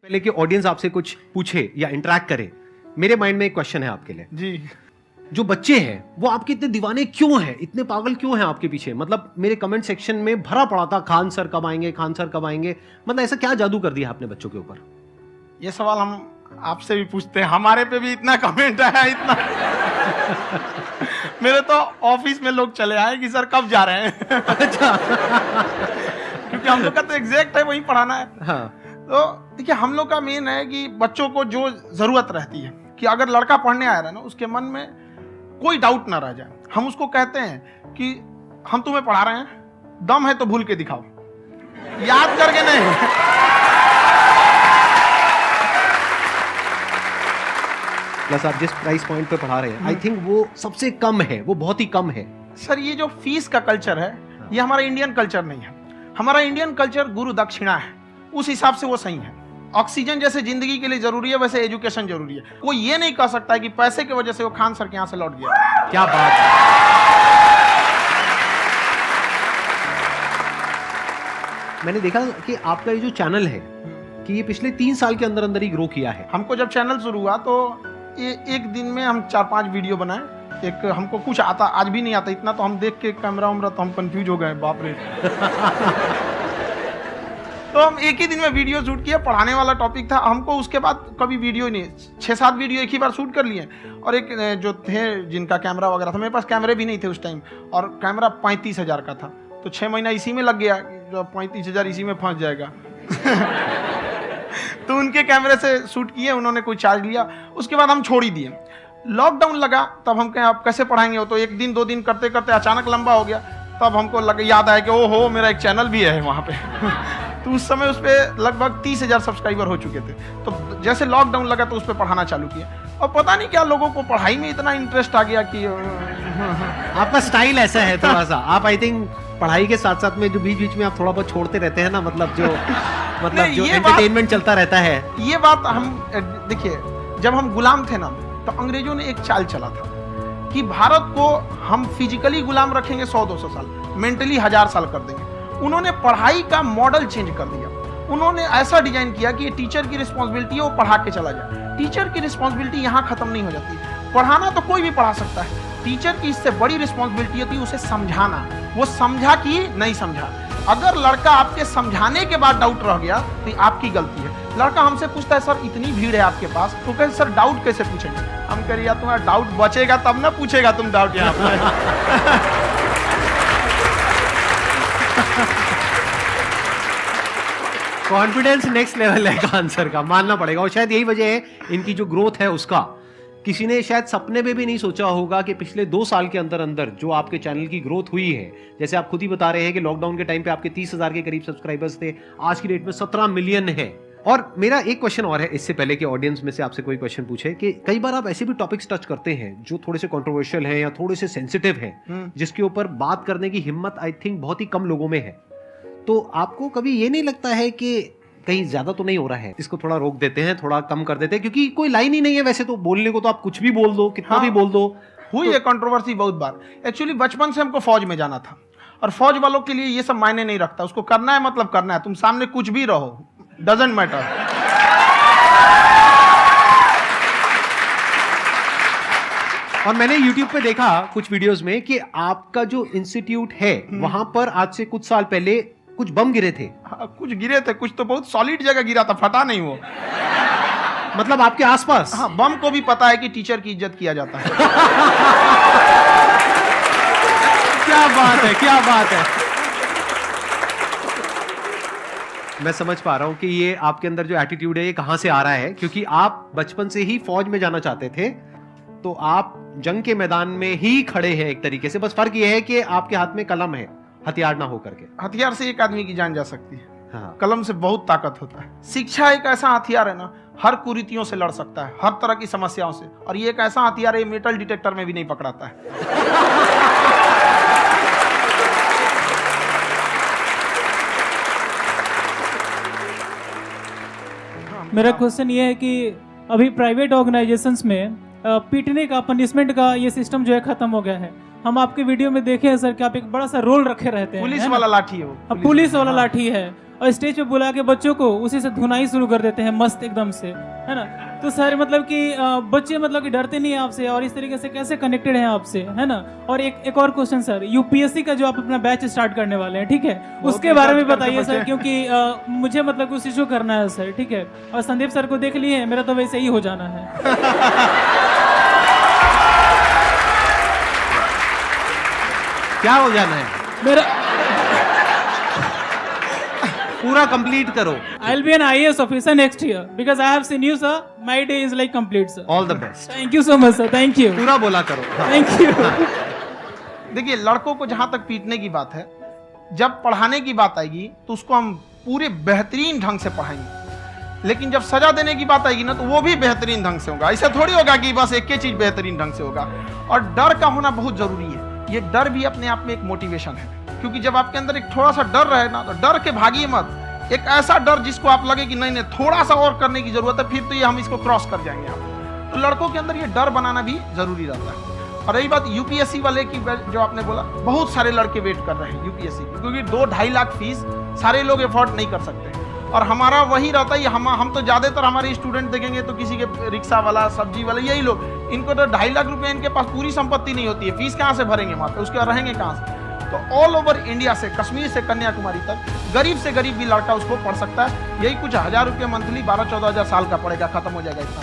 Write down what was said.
पहले कि ऑडियंस आपसे कुछ पूछे या इंटरेक्ट करे, मेरे माइंड में एक क्वेश्चन है आपके लिए जी। जो बच्चे हैं वो आपके इतने दीवाने क्यों हैं, इतने पागल क्यों हैं आपके पीछे? मतलब मेरे कमेंट सेक्शन में भरा पड़ा था खान सर कब आएंगे, खान सर कब आएंगे। मतलब ऐसा क्या जादू कर दिया आपने बच्चों के ऊपर? ये सवाल हम आपसे भी पूछते हैं, हमारे पे भी इतना कमेंट आया, इतना मेरे तो ऑफिस में लोग चले आए कि सर कब जा रहे हैं। अच्छा। क्योंकि हम लोग का तो एग्जैक्ट है वही पढ़ाना है। हाँ। तो देखिए हम लोग का मेन है कि बच्चों को जो जरूरत रहती है कि अगर लड़का पढ़ने आया रहा ना उसके मन में कोई डाउट ना रह जाए, हम उसको कहते हैं कि हम तुम्हें पढ़ा रहे हैं, दम है तो भूल के दिखाओ, याद करके नहीं। प्लस आप जिस प्राइस पॉइंट पे पढ़ा रहे हैं आई थिंक वो सबसे कम है, वो बहुत ही कम है। सर ये जो फीस का कल्चर है ये हमारा इंडियन कल्चर नहीं है। हमारा इंडियन कल्चर गुरु दक्षिणा है, उस हिसाब से वो सही है। ऑक्सीजन जैसे जिंदगी के लिए जरूरी है वैसे एजुकेशन जरूरी है। कोई ये नहीं कह सकता है कि पैसे की वजह से वो खान सर के यहाँ से लौट गया। क्या बात है। मैंने देखा कि आपका ये जो चैनल है कि ये पिछले 3 साल के अंदर अंदर ही ग्रो किया है। हमको जब चैनल शुरू हुआ तो ये एक दिन में हम 4-5 वीडियो बनाए। एक हमको कुछ आता, आज भी नहीं आता इतना, तो हम देख के कैमरा उमरा तो हम कंफ्यूज हो गए, बाप रे। तो हम एक ही दिन में वीडियो शूट किया, पढ़ाने वाला टॉपिक था हमको। उसके बाद कभी वीडियो नहीं, 6-7 वीडियो एक ही बार शूट कर लिए। और एक जो थे जिनका कैमरा वगैरह था, मेरे पास कैमरे भी नहीं थे उस टाइम, और कैमरा 35,000 का था, तो 6 महीना इसी में लग गया। जो 35,000 इसी में फंस जाएगा। तो उनके कैमरे से शूट किए, उन्होंने कोई चार्ज लिया, उसके बाद हम छोड़ ही दिए। लॉकडाउन लगा तब हम कहें आप कैसे पढ़ाएंगे, वो तो 1 दिन 2 दिन करते करते अचानक लंबा हो गया। तब हमको याद आया कि ओहो मेरा एक चैनल भी है वहाँ पे। तो उस समय उस पर लगभग 30,000 सब्सक्राइबर हो चुके थे। तो जैसे लॉकडाउन लगा तो उस पर पढ़ाना चालू किया, और पता नहीं क्या लोगों को पढ़ाई में इतना इंटरेस्ट आ गया कि आपका स्टाइल ऐसा है थोड़ा सा। आप आई थिंक पढ़ाई के साथ साथ में जो बीच बीच में आप थोड़ा बहुत छोड़ते रहते हैं ना, मतलब जो एंटरटेनमेंट चलता रहता है। ये बात हम देखिए, जब हम गुलाम थे ना तो अंग्रेजों ने एक चाल चला था कि भारत को हम फिजिकली गुलाम रखेंगे 100-200 साल, मेंटली 1000 साल कर देंगे। उन्होंने पढ़ाई का मॉडल चेंज कर दिया। उन्होंने ऐसा डिजाइन किया कि टीचर की रिस्पॉन्सिबिलिटी है वो पढ़ा के चला जाए। टीचर की रिस्पॉन्सिबिलिटी यहाँ खत्म नहीं हो जाती। पढ़ाना तो कोई भी पढ़ा सकता है, टीचर की इससे बड़ी रिस्पॉन्सिबिलिटी होती है उसे समझाना। वो समझा कि नहीं समझा। अगर लड़का आपके समझाने के बाद डाउट रह गया तो ये आपकी गलती है। लड़का हमसे पूछता है सर इतनी भीड़ है आपके पास, तो कहते सर डाउट कैसे पूछेंगे? हम कह रहे यार तुम्हारा डाउट बचेगा तब ना पूछेगा तुम डाउट यहाँ पे। कॉन्फिडेंस नेक्स्ट लेवल है खान सर का, मानना पड़ेगा। और शायद यही वजह है इनकी जो ग्रोथ है उसका। किसी ने शायद सपने में भी नहीं सोचा होगा कि पिछले 2 साल के अंदर अंदर जो आपके चैनल की ग्रोथ हुई है, जैसे आप खुद ही बता रहे हैं कि लॉकडाउन के टाइम पे आपके 30,000 के करीब सब्सक्राइबर्स थे, आज की डेट में 17 मिलियन है। और मेरा एक क्वेश्चन और है, इससे पहले कि ऑडियंस में से आपसे कोई क्वेश्चन पूछे, कि कई बार आप ऐसे भी टॉपिक्स टच करते हैं जो थोड़े से कंट्रोवर्शियल हैं या थोड़े से सेंसिटिव हैं, जिसके ऊपर बात करने की हिम्मत आई थिंक बहुत ही कम लोगों में है। तो आपको कभी ये नहीं लगता है कि कहीं ज्यादा तो नहीं हो रहा है, इसको थोड़ा रोक देते हैं, थोड़ा कम कर देते हैं? क्योंकि कोई लाइन ही नहीं है वैसे तो बोलने को, तो आप कुछ भी बोल दो, कितना भी बोल दो। हुई है कंट्रोवर्सी बहुत बार। एक्चुअली बचपन से हमको फौज में जाना था, और फौज वालों के लिए ये सब मायने नहीं रखता। उसको करना है मतलब करना है, तुम सामने कुछ भी रहो, डजंट मैटर। और मैंने YouTube पे देखा कुछ वीडियोस में कि आपका जो इंस्टीट्यूट है वहां पर आज से कुछ साल पहले कुछ बम गिरे थे। हाँ, कुछ गिरे थे, कुछ तो बहुत सॉलिड जगह गिरा था, फटा नहीं वो। मतलब आपके आसपास? हाँ, बम को भी पता है कि टीचर की इज्जत किया जाता है। क्या बात है, क्या बात है। मैं समझ पा रहा हूं कि ये आपके अंदर जो एटीट्यूड है ये कहां से आ रहा है, क्योंकि आप बचपन से ही फौज में जाना चाहते थे, तो आप जंग के मैदान में ही खड़े हैं एक तरीके से। बस फर्क ये है कि आपके हाथ में कलम है, हथियार ना हो करके। हथियार से एक आदमी की जान जा सकती है, हाँ। कलम से बहुत ताकत होता है। शिक्षा एक ऐसा हथियार है ना, हर कुरीतियों से लड़ सकता है, हर तरह की समस्याओं से। और ये एक ऐसा हथियार है, मेटल डिटेक्टर में भी नहीं पकड़ाता है। मेरा क्वेश्चन ये है कि अभी प्राइवेट ऑर्गेनाइजेशंस में पीटने का, पनिशमेंट का ये सिस्टम जो है खत्म हो गया है। हम आपके वीडियो में देखे हैं सर कि आप एक बड़ा सा रोल रखे रहते हैं, पुलिस वाला लाठी है वो, पुलिस वाला लाठी है। और स्टेज पे बुला के बच्चों को उसी से धुनाई शुरू कर देते हैं मस्त एकदम से, है ना। तो सर मतलब कि बच्चे मतलब कि डरते नहीं हैं आपसे, और इस तरीके से कैसे कनेक्टेड हैं आपसे, है ना। और एक और क्वेश्चन सर, यूपीएससी का जो आप अपना बैच स्टार्ट करने वाले हैं, ठीक है, उसके बारे में बताइए सर, क्योंकि मुझे मतलब कुछ इशू करना है सर, ठीक है। और संदीप सर को देख लिए, मेरा तो वैसे ही हो जाना है। क्या हो जाना है? मेरा पूरा कंप्लीट करो। I'll be an IAS officer next year because I have seen you, sir. My day is like complete, sir. All the best. Thank you so much, sir. Thank you. पूरा बोला करो। Thank you. देखिए, लड़कों को जहां तक पीटने की बात है, जब पढ़ाने की बात आएगी तो उसको हम पूरे बेहतरीन ढंग से पढ़ाएंगे, लेकिन जब सजा देने की बात आएगी ना, तो वो भी बेहतरीन ढंग से होगा। ऐसा थोड़ी होगा कि बस एक ही चीज बेहतरीन ढंग से होगा। और डर का होना बहुत जरूरी है। ये डर भी अपने आप में एक मोटिवेशन है, क्योंकि जब आपके अंदर एक थोड़ा सा डर रहे ना, तो डर के भागिए मत। एक ऐसा डर जिसको आप लगे कि नहीं नहीं थोड़ा सा और करने की जरूरत है, फिर तो ये हम इसको क्रॉस कर जाएंगे आप। तो लड़कों के अंदर ये डर बनाना भी जरूरी रहता है। और रही बात यूपीएससी वाले की, जो आपने बोला, बहुत सारे लड़के वेट कर रहे हैं यूपीएससी की, क्योंकि 2-2.5 लाख फीस सारे लोग एफोर्ड नहीं कर सकते। और हमारा वही रहता है, हम तो ज्यादातर हमारे स्टूडेंट देखेंगे तो किसी के रिक्शा वाला, सब्जी वाला, यही लोग, इनको तो 2.5 लाख रुपए इनके पास पूरी संपत्ति नहीं होती है, फीस कहाँ से भरेंगे वहाँ पे, उसके बाद रहेंगे कहाँ से। तो ऑल ओवर इंडिया से, कश्मीर से कन्याकुमारी तक, गरीब से गरीब भी लड़का उसको पढ़ सकता है। यही कुछ 1000 रुपये मंथली, 12-14 हज़ार साल का पड़ेगा, खत्म हो जाएगा इतना।